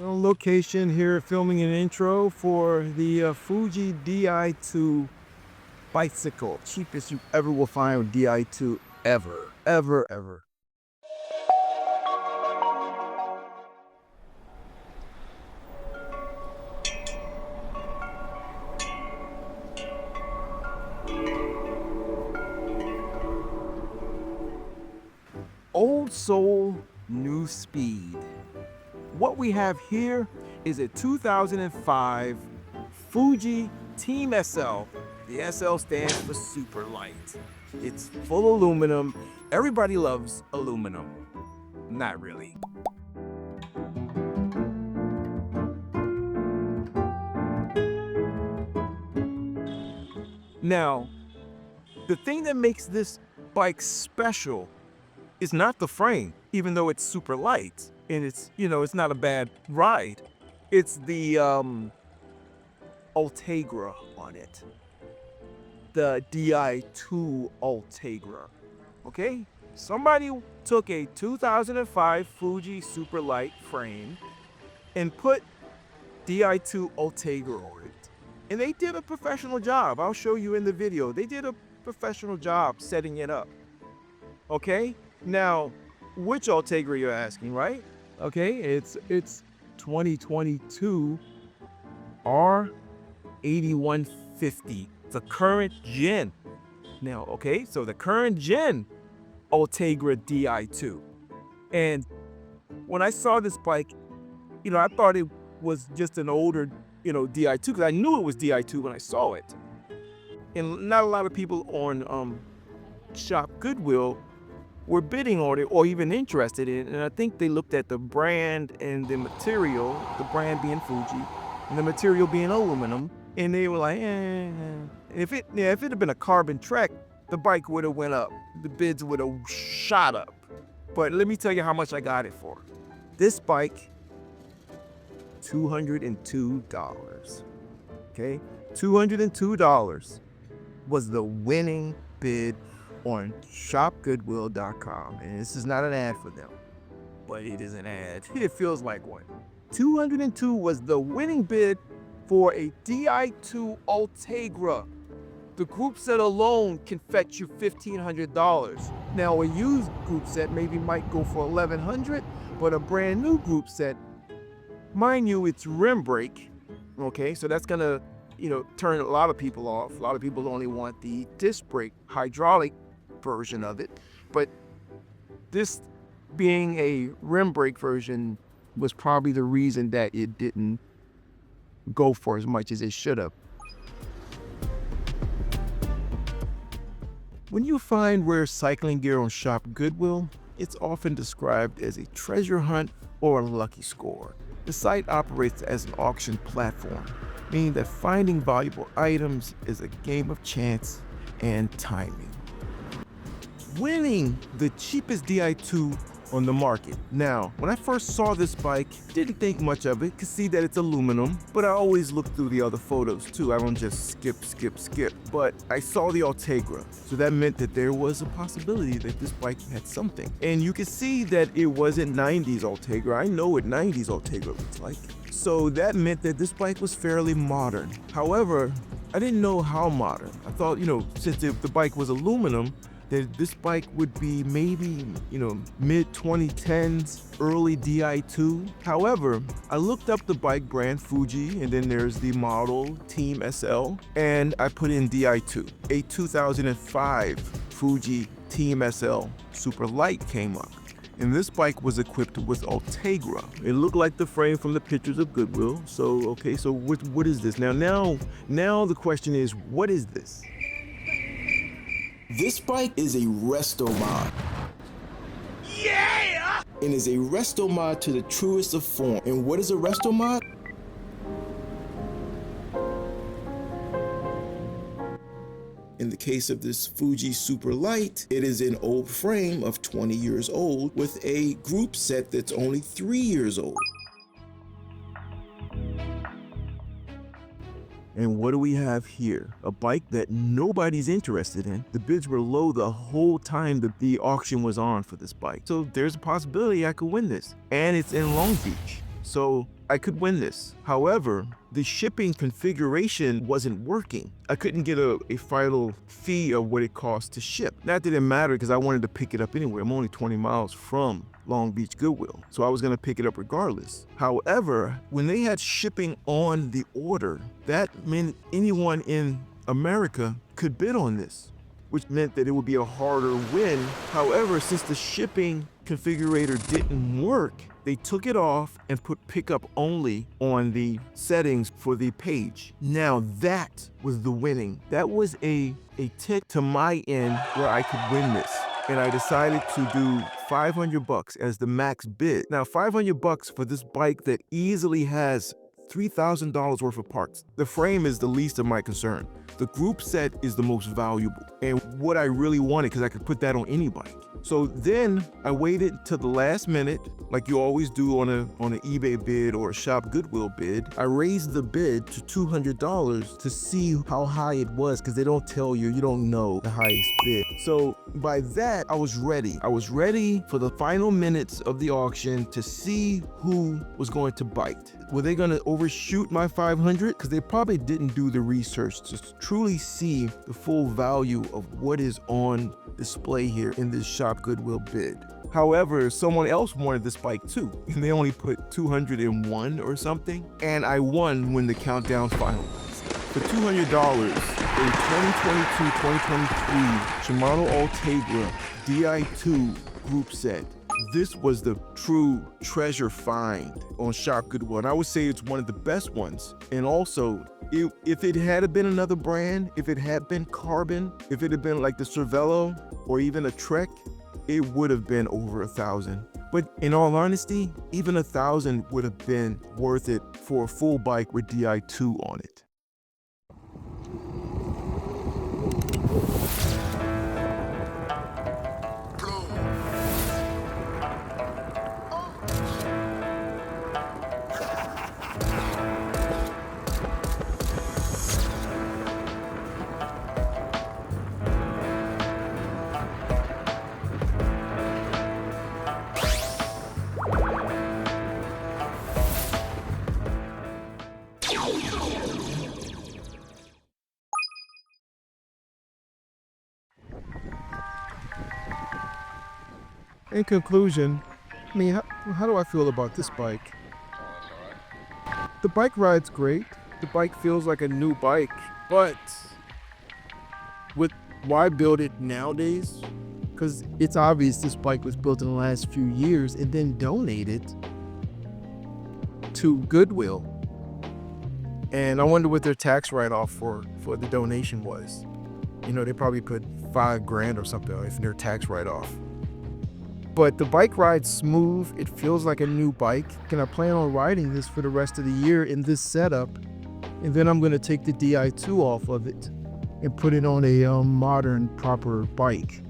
On location here filming an intro for the Fuji Di2 bicycle. Cheapest you ever will find with Di2 ever. Old soul, new speed. What we have here is a 2005 Fuji Team SL. The SL stands for super light. It's full aluminum. Everybody loves aluminum. Not really. Now, the thing that makes this bike special is not the frame, even though it's super light and it's not a bad ride. It's the Ultegra on it. The Di2 Ultegra. Okay? Somebody took a 2005 Fuji super light frame and put Di2 Ultegra on it. And they did a professional job. I'll show you in the video. They did a professional job setting it up. Okay? Now, which Ultegra you're asking, right? Okay, it's 2022 R8150, the current gen. Now, okay, so the current gen Ultegra Di2. And when I saw this bike, I thought it was just an older, Di2 because I knew it was Di2 when I saw it. And not a lot of people on Shop Goodwill were bidding on it or even interested in it. And I think they looked at the brand and the material, the brand being Fuji, and the material being aluminum, and they were like, If it had been a carbon Trek, the bike would have went up. The bids would have shot up. But let me tell you how much I got it for. This bike, $202. Okay? $202 was the winning bid on shopgoodwill.com. And this is not an ad for them, but it is an ad. It feels like one. 202 was the winning bid for a Di2 Ultegra. The group set alone can fetch you $1,500. Now a used group set maybe might go for $1,100, but a brand new group set, mind you, it's rim brake. Okay, so that's gonna, turn a lot of people off. A lot of people only want the disc brake hydraulic version of it, but this being a rim brake version was probably the reason that it didn't go for as much as it should have. When you find rare cycling gear on Shop Goodwill, it's often described as a treasure hunt or a lucky score. The site operates as an auction platform, meaning that finding valuable items is a game of chance and timing. Winning the cheapest Di2 on the market. Now, when I first saw this bike, didn't think much of it, could see that it's aluminum, but I always look through the other photos too. I don't just skip. But I saw the Ultegra, so that meant that there was a possibility that this bike had something. And you can see that it wasn't 90s Ultegra. I know what 90s Ultegra looks like. So that meant that this bike was fairly modern. However, I didn't know how modern. I thought, since the bike was aluminum, that this bike would be maybe, mid 2010s, early Di2. However, I looked up the bike brand Fuji, and then there's the model Team SL, and I put in Di2. A 2005 Fuji Team SL Super Light came up. And this bike was equipped with Ultegra. It looked like the frame from the pictures of Goodwill. So, okay, so what is this? Now the question is, what is this? This bike is a resto mod. Yeah! And is a resto mod to the truest of form. And what is a resto mod? In the case of this Fuji Super Light, it is an old frame of 20 years old with a group set that's only 3 years old. And what do we have here? A bike that nobody's interested in. The bids were low the whole time that the auction was on for this bike. So there's a possibility I could win this. And it's in Long Beach. so I could win this. However, the shipping configuration wasn't working. I couldn't get a final fee of what it cost to ship. That didn't matter because I wanted to pick it up anyway. I'm only 20 miles from Long Beach Goodwill, so I was gonna pick it up regardless. However, when they had shipping on the order, that meant anyone in America could bid on this, which meant that it would be a harder win. However, since the shipping configurator didn't work, they took it off and put pickup only on the settings for the page. Now that was the winning. That was a tick to my end where I could win this. And I decided to do $500 as the max bid. Now, $500 for this bike that easily has $3,000 worth of parts. The frame is the least of my concern. The group set is the most valuable and what I really wanted because I could put that on any bike. So then I waited till the last minute, like you always do on an eBay bid or a Shop Goodwill bid. I raised the bid to $200 to see how high it was because they don't tell you, you don't know the highest bid. So by that, I was ready. I was ready for the final minutes of the auction to see who was going to bite. Were they going to overshoot my 500? Because they probably didn't do the research to truly see the full value of what is on display here in this Shop Goodwill bid. However, someone else wanted this bike too, and they only put 201 or something, and I won when the countdown finalized. For $200, a 2022-2023 Shimano Ultegra Di2 group set. This was the true treasure find on Shop Goodwill, and I would say it's one of the best ones. And also, if it had been another brand, if it had been Carbon, if it had been like the Cervelo or even a Trek, it would have been over $1,000. But in all honesty, even $1,000 would have been worth it for a full bike with Di2 on it. In conclusion, I mean, how do I feel about this bike? The bike ride's great. The bike feels like a new bike, but why build it nowadays? Because it's obvious this bike was built in the last few years and then donated to Goodwill. And I wonder what their tax write-off for the donation was. You know, they probably put $5,000 or something in their tax write-off. But the bike ride's smooth. It feels like a new bike. And I plan on riding this for the rest of the year in this setup. And then I'm going to take the Di2 off of it and put it on a modern, proper bike.